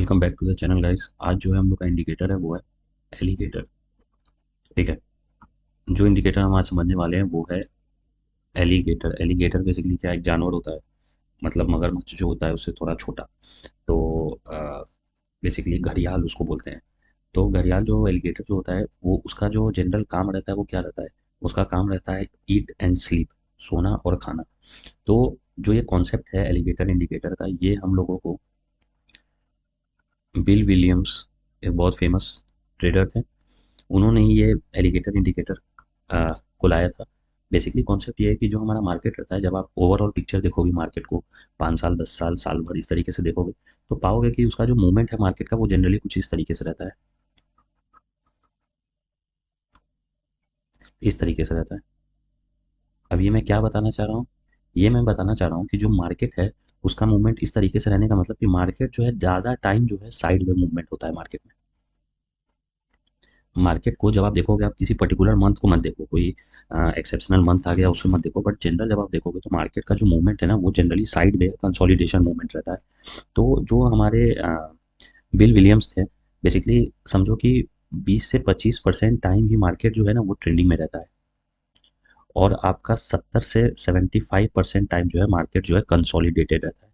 Welcome back to the channel guys. आज जो है हम लोग का इंडिकेटर है वो है एलिगेटर। ठीक है। जो इंडिकेटर हम आज समझने वाले हैं वो है एलिगेटर। एलिगेटर बेसिकली क्या एक जानवर होता है, मतलब मगरमच्छ जो होता है उससे थोड़ा छोटा। तो बेसिकली घड़ियाल उसको बोलते हैं। तो घड़ियाल जो एलिगेटर जो होता है वो उसका जो जनरल काम रहता है वो क्या रहता है? उसका काम रहता है ईट एंड स्लीप, सोना और खाना। तो जो ये कॉन्सेप्ट है एलिगेटर इंडिकेटर का, ये हम लोगों को बिल विलियम्स, एक बहुत फेमस ट्रेडर थे, उन्होंने ही ये एलिगेटर इंडिकेटर को लाया था। बेसिकली कॉन्सेप्ट ये है कि जो हमारा मार्केट रहता है, जब आप ओवरऑल पिक्चर देखोगे मार्केट को 5 साल 10 साल साल भर इस तरीके से देखोगे, तो पाओगे कि उसका जो मूवमेंट है मार्केट का वो जनरली कुछ इस तरीके से रहता है। इस तरीके से रहता है। अब ये मैं क्या बताना चाह रहा हूँ? ये मैं बताना चाह रहा हूँ कि जो मार्केट है उसका मूवमेंट इस तरीके से रहने का मतलब कि मार्केट जो है ज़्यादा टाइम जो है साइड में मूवमेंट होता है मार्केट में। मार्केट को जब आप देखोगे, आप किसी पर्टिकुलर मंथ को मत देखो, कोई एक्सेप्शनल मंथ आ गया उसको मत देखो, बट जनरल जब आप देखोगे तो मार्केट का जो मूवमेंट है ना वो जनरली साइड में कंसोलिडेशन मूवमेंट रहता है। तो जो हमारे बिल विलियम्स थे, बेसिकली समझो कि 20 से 25% टाइम ही मार्केट जो है ना वो ट्रेंडिंग में रहता है, और आपका 70 से 75% टाइम जो है मार्केट जो है कंसोलिडेटेड रहता है।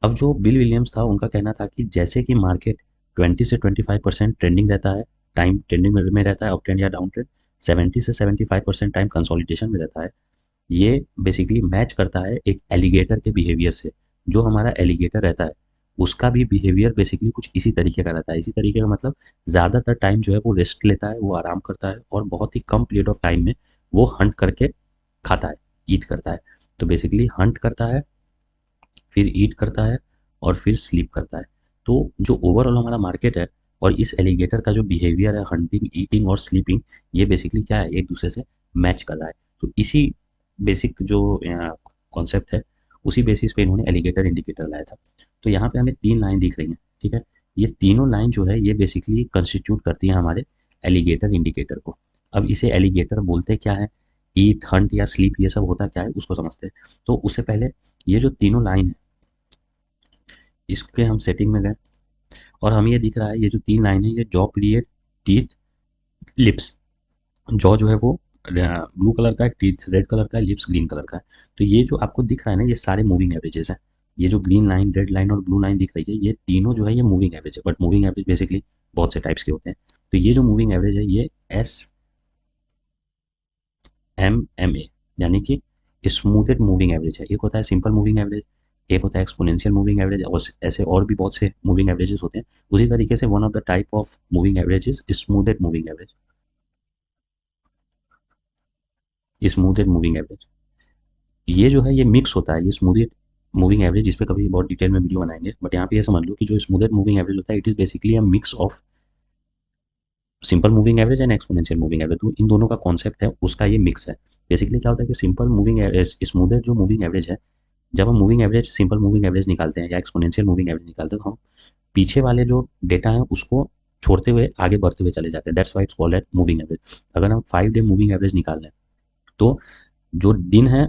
अब जो बिल विलियम्स था उनका कहना था कि जैसे कि मार्केट 20 से 25% ट्रेंडिंग रहता है, टाइम ट्रेंडिंग में रहता है, अप ट्रेंड या डाउन ट्रेंड, 70 से 75% टाइम कंसोलिडेशन में रहता है। ये बेसिकली मैच करता है एक एलिगेटर के बिहेवियर से। जो हमारा एलिगेटर रहता है उसका भी बिहेवियर बेसिकली कुछ इसी तरीके का रहता है। इसी तरीके का मतलब ज़्यादातर टाइम जो है वो रेस्ट लेता है, वो आराम करता है, और बहुत ही कम पीरियड ऑफ टाइम में वो हंट करके खाता है, ईट करता है। तो बेसिकली हंट करता है, फिर ईट करता है, और फिर स्लीप करता है। तो जो ओवरऑल हमारा मार्केट है और इस एलिगेटर का जो बिहेवियर है हंटिंग, ईटिंग और स्लीपिंग, ये बेसिकली क्या है, एक दूसरे से मैच कर रहा है। तो इसी बेसिक जो कॉन्सेप्ट है उसी बेसिस पे इन्होंने एलिगेटर इंडिकेटर लाया था। तो यहाँ पे हमें 3 लाइन दिख रही हैं। ठीक है। ये तीनों लाइन जो है ये बेसिकली कंस्टिट्यूट करती है हमारे एलिगेटर इंडिकेटर को। अब इसे एलिगेटर बोलते क्या है, ईट हंट या स्लीप ये सब होता क्या है उसको समझते हैं। तो उससे पहले ये जो तीनों लाइन है इसके हम सेटिंग में गए, और हमें ये दिख रहा है ये जो 3 लाइन है ये jaw period, teeth, lips. Jaw जो है वो ब्लू कलर का है, टीथ रेड कलर का है, लिप्स ग्रीन कलर का है। तो ये जो आपको दिख रहा है ना ये सारे मूविंग एवरेजेस हैं। ये जो ग्रीन लाइन, रेड लाइन और ब्लू लाइन दिख रही है ये तीनों जो है ये मूविंग एवरेज है, बट मूविंग एवरेज बेसिकली बहुत से टाइप्स के होते हैं। तो ये जो मूविंग एवरेज है ये SMMA, यानी कि स्मूथेड मूविंग एवरेज है। एक होता है सिंपल मूविंग एवरेज, एक होता है एक्सपोनेंशियल मूविंग एवरेज, और ऐसे और भी बहुत से मूविंग एवरेजेस होते हैं। उसी तरीके से one of the type of moving average is smoothed moving average. Smoothed moving average ये जो है ये मिक्स होता है, ये स्मूथेड मूविंग एवरेज, इस पे कभी बहुत डिटेल में वीडियो बनाएंगे, बट यहाँ पे ये समझ लो कि जो स्मूथेड मूविंग एवरेज होता है it is basically a mix of simple moving average and exponential moving average. तो इन दोनों का कॉन्सेप्ट है उसका ये मिक्स है। बेसिकली क्या होता है कि सिंपल मूविंग एवरेज, स्मूथेड जो मूविंग एवरेज है, जब हम moving average, simple moving average निकालते हैं या एक्सपोनेंशियल मूविंग एवरेज निकालते हैं तो हम पीछे वाले जो डेटा है उसको छोड़ते हुए आगे बढ़ते हुए चले जाते हैं। That's why it's called eight moving average. अगर हम 5 डे मूविंग एवरेज निकाल लें तो जो दिन है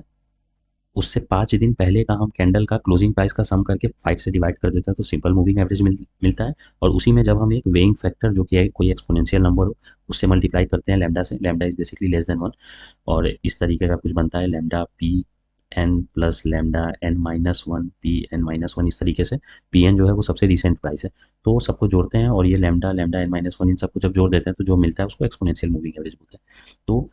उससे 5 दिन पहले का हम कैंडल का क्लोजिंग प्राइस का सम करके 5 से डिवाइड कर देते हैं तो सिंपल मूविंग एवरेज मिलता है। और उसी में जब हम एक वेइंग फैक्टर जो कि है कोई एक्सपोनेंशियल नंबर हो उससे मल्टीप्लाई करते हैं लैम्डा से, lambda is basically less than 1, और इस तरीके का कुछ बनता है lambda p n plus lambda n minus one p n minus one. इस तरीके से पी एन जो है वो सबसे रिसेंट प्राइस है। तो सबको जोड़ते हैं और ये lambda lambda n minus one इन सबको जब जोड़ देते हैं तो जो मिलता है उसको एक्सपोनेंशियल मूविंग एवरेज बोलते हैं। तो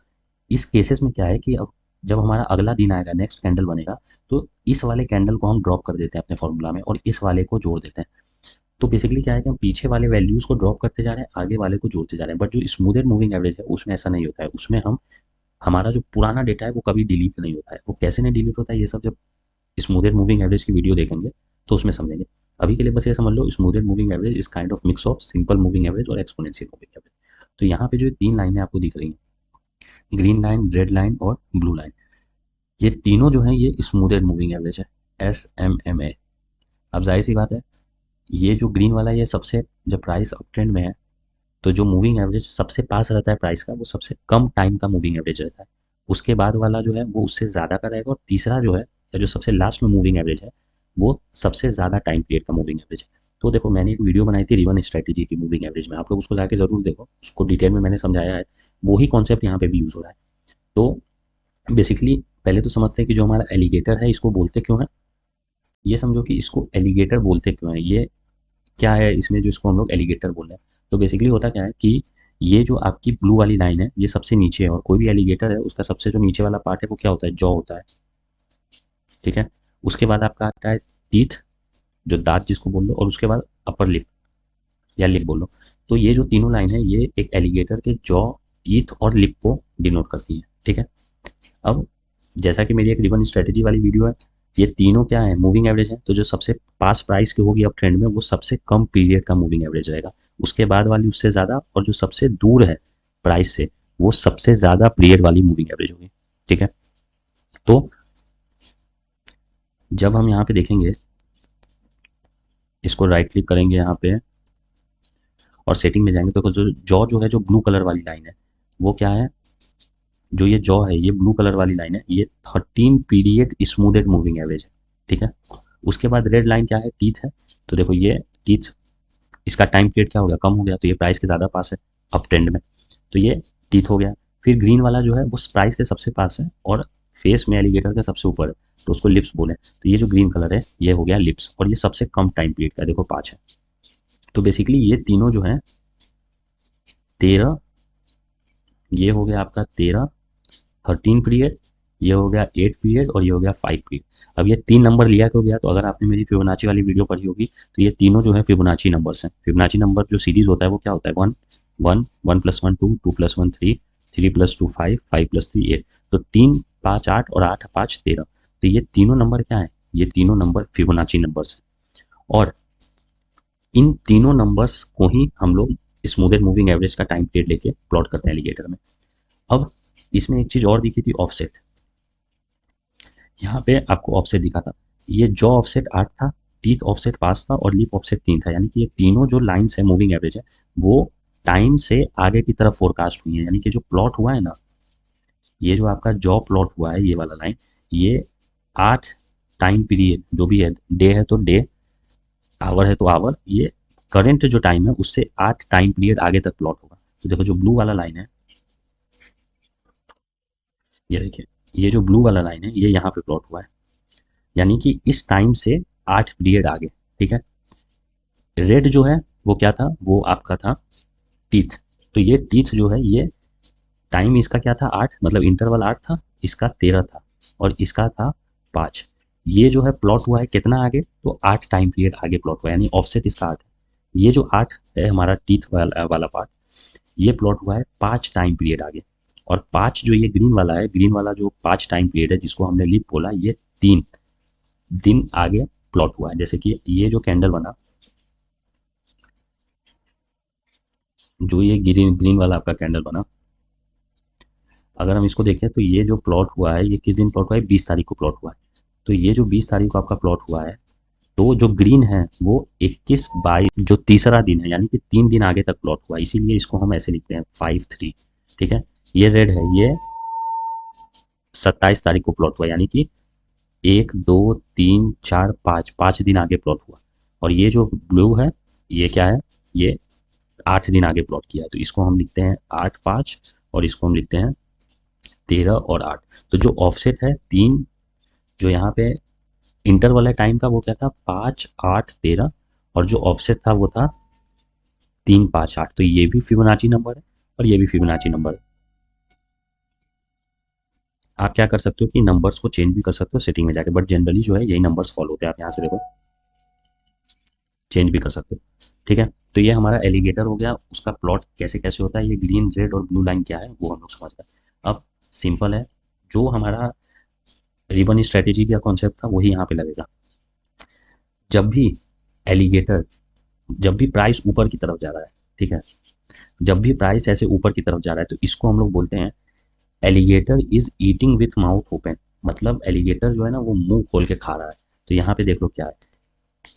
इस केसेस में क्या है कि अब जब हमारा अगला दिन आएगा, नेक्स्ट कैंडल बनेगा, तो इस वाले कैंडल को हम ड्रॉप कर देते हैं अपने फॉर्मूला में और इस वाले को जोड़ देते हैं। तो बेसिकली क्या है कि हम पीछे वाले वैल्यूज को ड्रॉप करते जा रहे हैं, आगे वाले को जोड़ते जा रहे हैं। बट जो स्मूथेड मूविंग एवरेज है उसमें ऐसा नहीं होता है। उसमें हम हमारा जो पुराना डेटा है वो कभी डिलीट नहीं होता है। वो कैसे नहीं डिलीट होता है ये सब जब स्मूथेड मूविंग एवरेज की वीडियो देखेंगे तो उसमें समझेंगे। अभी के लिए बस ये समझ लो smoothed moving average is kind of mix of simple moving average और एक्सपोनेंशियल मूविंग एवरेज। तो यहाँ पे जो 3 लाइनें आपको दिख रही हैं, ग्रीन लाइन, रेड लाइन और ब्लू लाइन, ये तीनों जो हैं ये स्मूथेड मूविंग एवरेज है, SMMA। अब जाहिर सी बात है ये जो ग्रीन वाला ये सबसे, जब प्राइस अप ट्रेंड में है तो जो मूविंग एवरेज सबसे पास रहता है प्राइस का वो सबसे कम टाइम का मूविंग एवरेज रहता है। उसके बाद वाला जो है वो उससे ज़्यादा का रहेगा, और तीसरा जो है या जो सबसे लास्ट में मूविंग एवरेज है वो सबसे ज़्यादा टाइम पीरियड का मूविंग एवरेज है। तो देखो मैंने एक वीडियो बनाई थी रिवन स्ट्रैटेजी की मूविंग एवरेज में, आप लोग उसको जाके ज़रूर देखो, उसको डिटेल में मैंने समझाया है, वही कॉन्सेप्ट यहाँ पे भी यूज़ हो रहा है। तो बेसिकली पहले तो समझते हैं कि जो हमारा एलिगेटर है इसको बोलते क्यों है, ये समझो कि इसको एलिगेटर बोलते क्यों है, ये क्या है इसमें जो इसको हम लोग एलिगेटर बोल रहे हैं। तो बेसिकली होता क्या है कि ये जो आपकी ब्लू वाली लाइन है ये सबसे नीचे है, और कोई भी एलिगेटर है उसका सबसे जो नीचे वाला पार्ट है वो क्या होता है, जॉ होता है, ठीक है। उसके बाद आपका आता है टीथ, जो दांत जिसको बोल लो, और उसके बाद अपर लिप या लिप बोलो। तो ये जो तीनों लाइन है ये एक एलिगेटर के जॉ, टीथ और लिप को डिनोट करती है, ठीक है। अब जैसा कि मेरी एक रिबन स्ट्रेटेजी वाली वीडियो है, ये तीनों क्या है, मूविंग एवरेज है, तो जो सबसे पास प्राइस की होगी अब ट्रेंड में वो सबसे कम पीरियड का मूविंग एवरेज रहेगा, उसके बाद वाली उससे ज़्यादा, और जो सबसे दूर है प्राइस से वो सबसे ज़्यादा पीरियड वाली मूविंग एवरेज होगी, ठीक है। तो जब हम यहाँ पे देखेंगे, इसको राइट क्लिक करेंगे यहाँ पे और सेटिंग में जाएंगे, तो जो जॉ जो है, जो ब्लू कलर वाली लाइन है वो क्या है, जो ये जॉ है, ये ब्लू कलर वाली लाइन है, ये 13 पीरियड स्मूथेड मूविंग एवरेज है, ठीक है। उसके बाद रेड लाइन क्या है, टीथ है। तो देखो ये टीथ, इसका टाइम पीरियड क्या हो गया, कम हो गया, तो ये प्राइस के ज़्यादा पास है अप ट्रेंड में, तो ये टीथ हो गया। फिर ग्रीन वाला जो है वो प्राइस के सबसे पास है और फेस में एलिगेटर के सबसे ऊपर है, तो उसको लिप्स बोले, तो ये जो ग्रीन कलर है ये हो गया लिप्स, और ये सबसे कम टाइम पीरियड का, देखो 5 है। तो बेसिकली ये तीनों जो है 13, ये हो गया आपका 13, 13 पीरियड, ये हो गया 8 पीरियड, और ये हो गया 5 पीरियड। अब ये 3 नंबर लिया क्यों गया, तो अगर आपने मेरी फिबोनाची वाली वीडियो पढ़ी होगी तो ये तीनों जो है फिबोनाची नंबर्स हैं। फिबोनाची नंबर जो सीरीज होता है वो क्या होता है, 1 1, 1 + 1 2, 2 + 1 3, 3 + 2 5, 5 + 3 8, तो 3 5 8 और 8 5 13, तो ये तीनों नंबर क्या है, ये तीनों नंबर फिबोनाची नंबर्स हैं। और इन तीनों नंबर्स को ही हम लोग स्मूथेड मूविंग एवरेज का टाइम पीरियड लेके प्लॉट करते हैं एलिगेटर में। अब इसमें एक चीज़ और दिखी थी, ऑफसेट। यहाँ पे आपको ऑफसेट दिखा था, ये जॉ ऑफसेट 8 था, टीथ ऑफसेट 5 था, और लिप ऑफसेट 3 था, यानी कि ये तीनों जो लाइन्स है मूविंग एवरेज है वो टाइम से आगे की तरफ फोरकास्ट हुई है, यानी कि जो प्लॉट हुआ है ना, ये जो आपका जॉ प्लॉट हुआ है ये वाला लाइन, ये 8 टाइम पीरियड जो भी है, डे है तो डे, आवर है तो आवर, ये करंट जो टाइम है उससे 8 टाइम पीरियड आगे तक प्लॉट होगा। तो देखो जो ब्लू वाला लाइन है, ये देखिए, ये जो ब्लू वाला लाइन है ये यहाँ पे प्लॉट हुआ है, यानी कि इस टाइम से 8 पीरियड आगे, ठीक है। रेड जो है वो क्या था, वो आपका था टीथ, तो ये टीथ जो है ये टाइम इसका क्या था, 8, मतलब इंटरवल 8 था, इसका 13 था, और इसका था 5। ये जो है प्लॉट हुआ है कितना आगे, तो 8 टाइम पीरियड आगे प्लॉट हुआ है, यानी ऑफसेट इसका 8 है। ये जो 8 है हमारा टीथ वाला पार्ट, ये प्लॉट हुआ है 5 टाइम पीरियड आगे, और 5 जो ये ग्रीन वाला है, ग्रीन वाला जो 5 टाइम पीरियड है जिसको हमने लीप बोला, ये 3 दिन आगे प्लॉट हुआ है। जैसे कि ये जो कैंडल बना, जो ये ग्रीन ग्रीन वाला आपका कैंडल बना, अगर हम इसको देखें तो ये जो प्लॉट हुआ है ये किस दिन प्लॉट हुआ है, 20 तारीख को प्लॉट हुआ है। तो ये जो 20 तारीख को आपका प्लॉट हुआ है, तो जो ग्रीन है वो 21/22 जो तीसरा दिन है, यानी कि 3 दिन आगे तक प्लॉट हुआ है, इसीलिए इसको हम ऐसे लिखते हैं 5 3, ठीक है। ये रेड है, ये 27 तारीख को प्लॉट हुआ, यानी कि 1 2 3 4 5, 5 दिन आगे प्लॉट हुआ। और ये जो ब्लू है ये क्या है, ये 8 दिन आगे प्लॉट किया है, तो इसको हम लिखते हैं 8 5, और इसको हम लिखते हैं 13 और 8। तो जो ऑफसेट है 3, जो यहाँ पे इंटरवल है टाइम का वो क्या था, 5 8 13, और जो ऑफसेट था वो था 3 5 8, तो ये भी फिबोनाची नंबर है और ये भी फिबोनाची नंबर है। आप क्या कर सकते हो कि नंबर्स को चेंज भी कर सकते हो सेटिंग में जाके, बट जनरली जो है यही नंबर्स फॉलो होते हैं, आप यहाँ से देखो चेंज भी कर सकते हो, ठीक है। तो ये हमारा एलिगेटर हो गया, उसका प्लॉट कैसे कैसे होता है, ये ग्रीन रेड और ब्लू लाइन क्या है वो हम लोग समझ गए। अब सिंपल है, जो हमारा रिबन स्ट्रेटेजी का कॉन्सेप्ट था वही यहाँ पे लगेगा। जब भी एलिगेटर, जब भी प्राइस ऊपर की तरफ जा रहा है, ठीक है, जब भी प्राइस ऐसे ऊपर की तरफ जा रहा है तो इसको हम लोग बोलते हैं alligator is eating with mouth open, मतलब एलिगेटर जो है ना वो मुंह खोल के खा रहा है। तो यहाँ पे देख लो क्या है,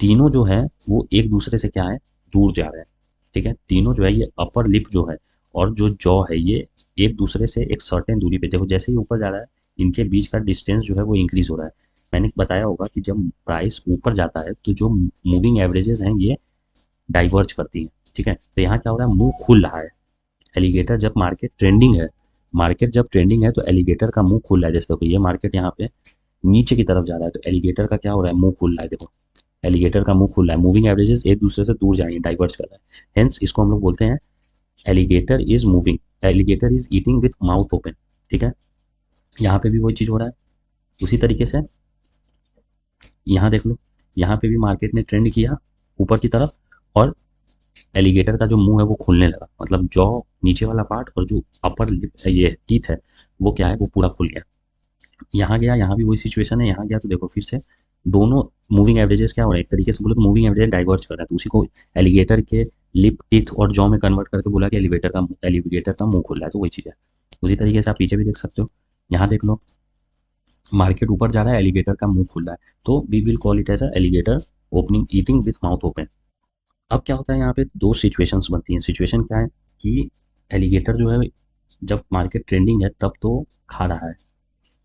तीनों जो है वो एक दूसरे से क्या है, दूर जा रहे हैं, ठीक है। तीनों जो है ये अपर लिप जो है और जो जॉ है ये एक दूसरे से एक सर्टेन दूरी पे, देखो जैसे ही ऊपर जा रहा है इनके बीच का डिस्टेंस जो है वो इंक्रीज हो रहा है। मैंने बताया होगा कि जब प्राइस ऊपर जाता है तो जो मूविंग एवरेजेस हैं ये डाइवर्ज करती हैं, ठीक है। तो यहाँ क्या हो रहा है, मुंह खुल रहा है। एलिगेटर जब मार्केट ट्रेंडिंग है, मार्केट जब ट्रेंडिंग है तो एलिगेटर का मुंह खुल रहा है। जैसे देखो ये मार्केट यहाँ पे नीचे की तरफ जा रहा है तो एलिगेटर का क्या हो रहा है, मुंह खुल रहा है। देखो एलिगेटर का मुंह खुल रहा है, मूविंग एवरेजेस एक दूसरे से दूर जा रही है, डाइवर्ज कर रहा है। हेंस इसको हम लोग बोलते हैं alligator is moving, alligator is eating with mouth open, ठीक है। यहाँ पे भी वही चीज हो रहा है। उसी तरीके से यहाँ देख लो, यहाँ पे भी मार्केट ने ट्रेंड किया ऊपर की तरफ, और एलिगेटर का जो मुंह है वो खुलने लगा, मतलब जॉ नीचे वाला पार्ट और जो अपर लिप ये टीथ है वो क्या है, वो पूरा खुल गया। यहाँ गया, यहाँ भी वही सिचुएशन है, यहाँ गया तो देखो फिर से दोनों मूविंग एवरेजेस क्या हो रहा है, एक तरीके से बोलो तो मूविंग एवरेज डाइवर्ज कर रहा है, तो उसी को एलिगेटर के लिप टीथ और जॉ में कन्वर्ट करके बोला कि एलिगेटर का मुंह खुल रहा है, तो वही चीज़ है। उसी तरीके से आप पीछे भी देख सकते हो, यहाँ देख लो मार्केट ऊपर जा रहा है, एलिगेटर का मुंह खुल रहा है, तो we will call it as a alligator opening eating with mouth open. अब क्या होता है, यहाँ पे दो सिचुएशंस बनती हैं। सिचुएशन क्या है कि एलिगेटर जो है जब मार्केट ट्रेंडिंग है तब तो खा रहा है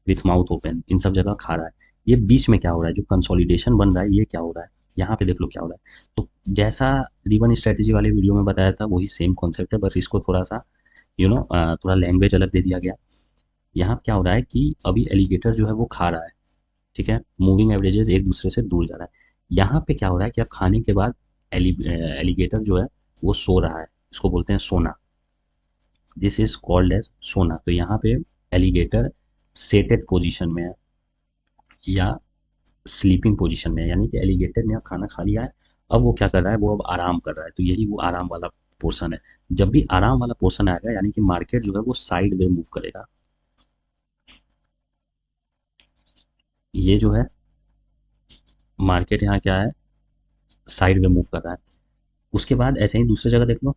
विथ माउथ ओपन, इन सब जगह खा रहा है। ये बीच में क्या हो रहा है, जो कंसोलिडेशन बन रहा है, ये क्या हो रहा है, यहाँ पे देख लो क्या हो रहा है। तो जैसा रिबन स्ट्रेटेजी वाले वीडियो में बताया था वही सेम कॉन्सेप्ट है, बस इसको थोड़ा सा थोड़ा लैंग्वेज अलग दे दिया गया। यहाँ क्या हो रहा है कि अभी एलिगेटर जो है वो खा रहा है, ठीक है, मूविंग एवरेजेस एक दूसरे से दूर जा रहा है। यहाँ पे क्या हो रहा है कि अब खाने के बाद एलिगेटर जो है वो सो रहा है, इसको बोलते हैं सोना। दिस इज कॉल्ड एज सोना। तो यहाँ पे एलिगेटर सेटेड पोजीशन में है या स्लीपिंग पोजीशन में है, यानी कि एलिगेटर ने अब खाना खा लिया है, अब वो क्या कर रहा है, वो अब आराम कर रहा है। तो यही वो आराम वाला पोर्शन है। जब भी आराम वाला पोर्शन आएगा यानी कि मार्केट जो है वो साइड वे मूव करेगा। ये जो है मार्केट यहाँ क्या है, साइड वे मूव कर रहा है। उसके बाद ऐसे ही दूसरी जगह देख लो,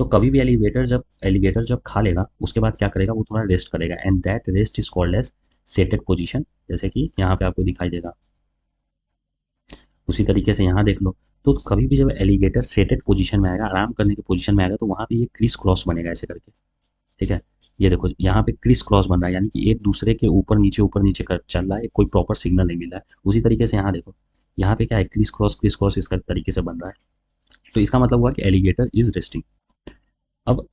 तो कभी भी एलिगेटर जब खा लेगा उसके बाद क्या करेगा, वो थोड़ा रेस्ट करेगा, and that rest is called as seated position, जैसे कि यहाँ पे आपको दिखाई देगा। उसी तरीके से यहाँ देख लो, तो कभी भी जब एलिगेटर सेटेड पोजीशन में आएगा, आराम करने की पोजीशन में आएगा, तो वहाँ पे ये क्रिस क्रॉस बनेगा ऐसे करके, ठीक है। ये देखो यहाँ पे क्रिस क्रॉस बन रहा है, यानी कि एक दूसरे के ऊपर नीचे कर चल रहा है, कोई प्रॉपर सिग्नल नहीं मिल रहा है। उसी तरीके से यहाँ देखो, यहाँ पे क्या है, क्रिस क्रॉस इसका तरीके से बन रहा है। तो इसका मतलब हुआ कि एलिगेटर इज रेस्टिंग। अब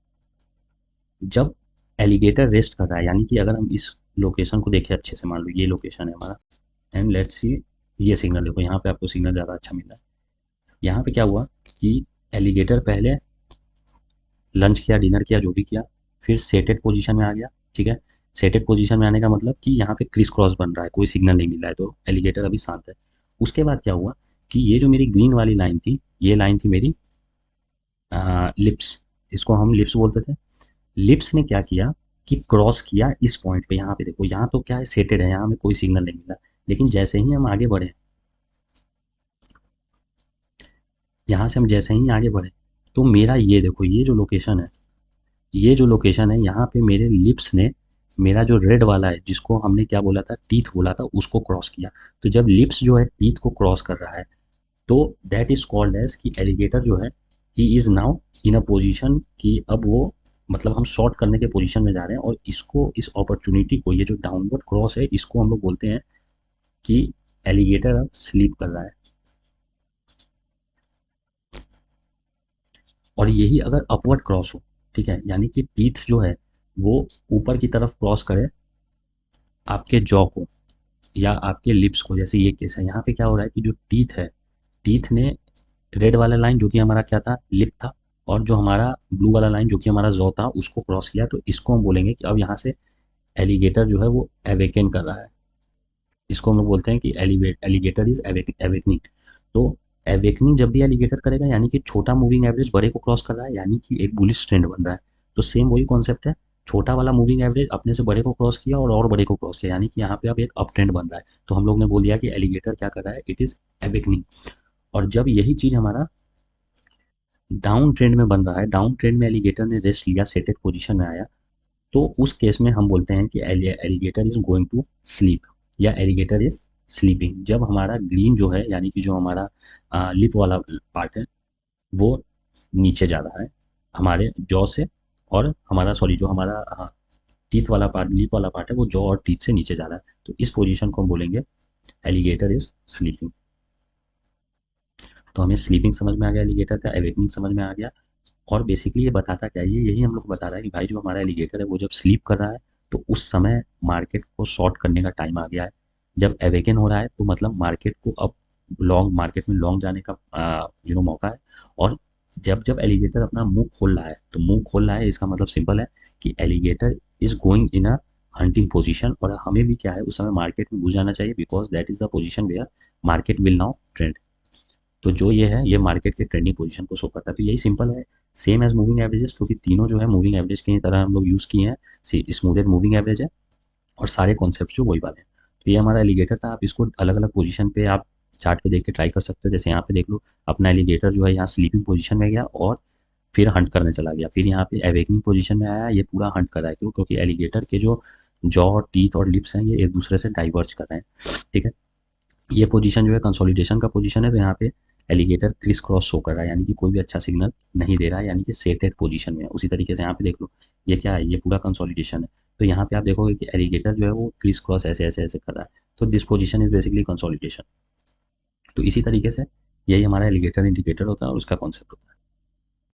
जब एलिगेटर रेस्ट कर रहा है, यानी कि अगर हम इस लोकेशन को देखें अच्छे से, मान लो ये लोकेशन है हमारा, एंड लेट्स सी, ये सिग्नल देखो, यहाँ पे आपको सिग्नल ज़्यादा अच्छा मिल रहा है। यहाँ पे क्या हुआ कि एलिगेटर पहले लंच किया, डिनर किया, जो भी किया, फिर सेटेड पोजीशन में आ गया, ठीक है। सेटेड पोजीशन में आने का मतलब कि यहाँ पे क्रिस क्रॉस बन रहा है, कोई सिग्नल नहीं मिल रहा है, तो एलिगेटर अभी शांत है। उसके बाद क्या हुआ कि ये जो मेरी ग्रीन वाली लाइन थी, ये लाइन थी मेरी लिप्स, इसको हम लिप्स बोलते थे। लिप्स ने क्या किया कि क्रॉस किया इस पॉइंट पे, यहाँ पे देखो, यहाँ तो क्या है, सेटेड है, यहाँ हमें कोई सिग्नल नहीं मिला। लेकिन जैसे ही हम आगे बढ़े, यहाँ से हम जैसे ही आगे बढ़े, तो मेरा ये देखो, ये जो लोकेशन है, ये जो लोकेशन है, यहाँ पे मेरे लिप्स ने मेरा जो रेड वाला है, जिसको हमने क्या बोला था, टीथ बोला था, उसको क्रॉस किया। तो जब लिप्स जो है टीथ को क्रॉस कर रहा है, तो दैट इज कॉल्ड एज कि एलिगेटर जो है he is now in a position कि अब वो, मतलब हम शॉर्ट करने के पोजीशन में जा रहे हैं, और इसको, इस अपॉर्चुनिटी को, ये जो डाउनवर्ड क्रॉस है, इसको हम लोग बोलते हैं कि एलिगेटर अब स्लीप कर रहा है। और यही अगर अपवर्ड क्रॉस हो, ठीक है, यानी कि टीथ जो है वो ऊपर की तरफ क्रॉस करे आपके जॉ को या आपके लिप्स को, जैसे ये केस है, यहाँ पे क्या हो रहा है कि जो टीथ है, टीथ ने रेड वाला लाइन जो कि हमारा क्या था, लिप था, और जो हमारा ब्लू वाला लाइन जो कि हमारा जॉ था, उसको क्रॉस किया। तो इसको हम बोलेंगे कि अब यहाँ से एलिगेटर जो है वो एवेकन कर रहा है। इसको हम लोग बोलते हैं कि एलिगेटर इज एवेकनिंग। तो एवेकनिंग जब भी एलिगेटर करेगा, यानी कि छोटा मूविंग एवरेज बड़े को क्रॉस कर रहा है, यानी कि एक बुलिश ट्रेंड बन रहा है। तो सेम वही कॉन्सेप्ट है, छोटा वाला मूविंग एवरेज अपने से बड़े को क्रॉस किया और बड़े को क्रॉस किया, यानी कि यहाँ पे अब एक अप ट्रेंड बन रहा है। तो हम लोग ने बोल दिया कि एलिगेटर क्या कर रहा है, इट इज एवेकनिंग। और जब यही चीज हमारा डाउन ट्रेंड में बन रहा है, डाउन ट्रेंड में एलिगेटर ने रेस्ट लिया, सेटेड पोजीशन में आया, तो उस केस में हम बोलते हैं कि alligator is going to sleep या एलिगेटर इज स्लीपिंग। जब हमारा ग्रीन जो है, यानी कि जो हमारा लिप वाला पार्ट है, वो नीचे जा रहा है हमारे जॉ से, और हमारा, सॉरी, जो हमारा टीथ वाला पार्ट, लिप वाला पार्ट है, वो जॉ और टीथ से नीचे जा रहा है। तो इस पोजीशन को हम बोलेंगे एलिगेटर इज स्लीपिंग। तो हमें स्लीपिंग समझ में आ गया एलिगेटर का, एवेकनिंग समझ में आ गया। और बेसिकली ये बताता क्या है, ये यही हम लोग को बता रहा है कि भाई जो हमारा एलिगेटर है वो जब स्लीप कर रहा है तो उस समय मार्केट को शॉर्ट करने का टाइम आ गया है। जब अवेकन हो रहा है तो मतलब मार्केट को अब लॉन्ग, मार्केट में लॉन्ग जाने का मौका है। और जब जब एलिगेटर अपना मुंह खोल रहा है, तो मुंह खोल रहा है इसका मतलब सिंपल है कि alligator is going in a hunting position, और हमें भी क्या है उस समय मार्केट में घुस जाना चाहिए, because that is the position where market will now trend. तो जो ये है ये मार्केट के ट्रेंडिंग पोजीशन को शो करता है। तो यही सिंपल है, सेम एज मूविंग एवरेजेस, क्योंकि तीनों जो है मूविंग एवरेज की तरह हम लोग यूज़ किए हैं। स्मूदेड मूविंग एवरेज है और सारे कॉन्सेप्ट जो वही वाले हैं। तो ये हमारा एलिगेटर था, आप इसको अलग अलग पोजीशन पे आप चार्ट पे देख के ट्राई कर सकते हो। जैसे यहाँ पे देख लो, अपना एलिगेटर जो है यहाँ स्लीपिंग पोजीशन में गया और फिर हंट करने चला गया, फिर यहाँ पे एवेकनिंग पोजीशन में आया, ये पूरा हंट कर रहा है। क्यों? क्योंकि एलिगेटर के जो जॉ, टीथ और लिप्स हैं ये एक दूसरे से डाइवर्ज कर रहे हैं। ठीक है, ये पोजीशन जो है कंसोलिडेशन का पोजीशन है, तो यहाँ पे एलिगेटर क्रिस क्रॉस शो कर रहा है, यानी कि कोई भी अच्छा सिग्नल नहीं दे रहा है, यानी कि सेटेड पोजीशन में है। उसी तरीके से यहाँ पे देख लो, ये क्या है, ये पूरा कंसोलिडेशन है। तो यहाँ पे आप देखोगे कि एलिगेटर जो है वो क्रिस क्रॉस ऐसे ऐसे ऐसे कर रहा है। तो this position is basically consolidation. तो इसी तरीके से यही हमारा एलिगेटर इंडिकेटर होता है और उसका कॉन्सेप्ट होता है।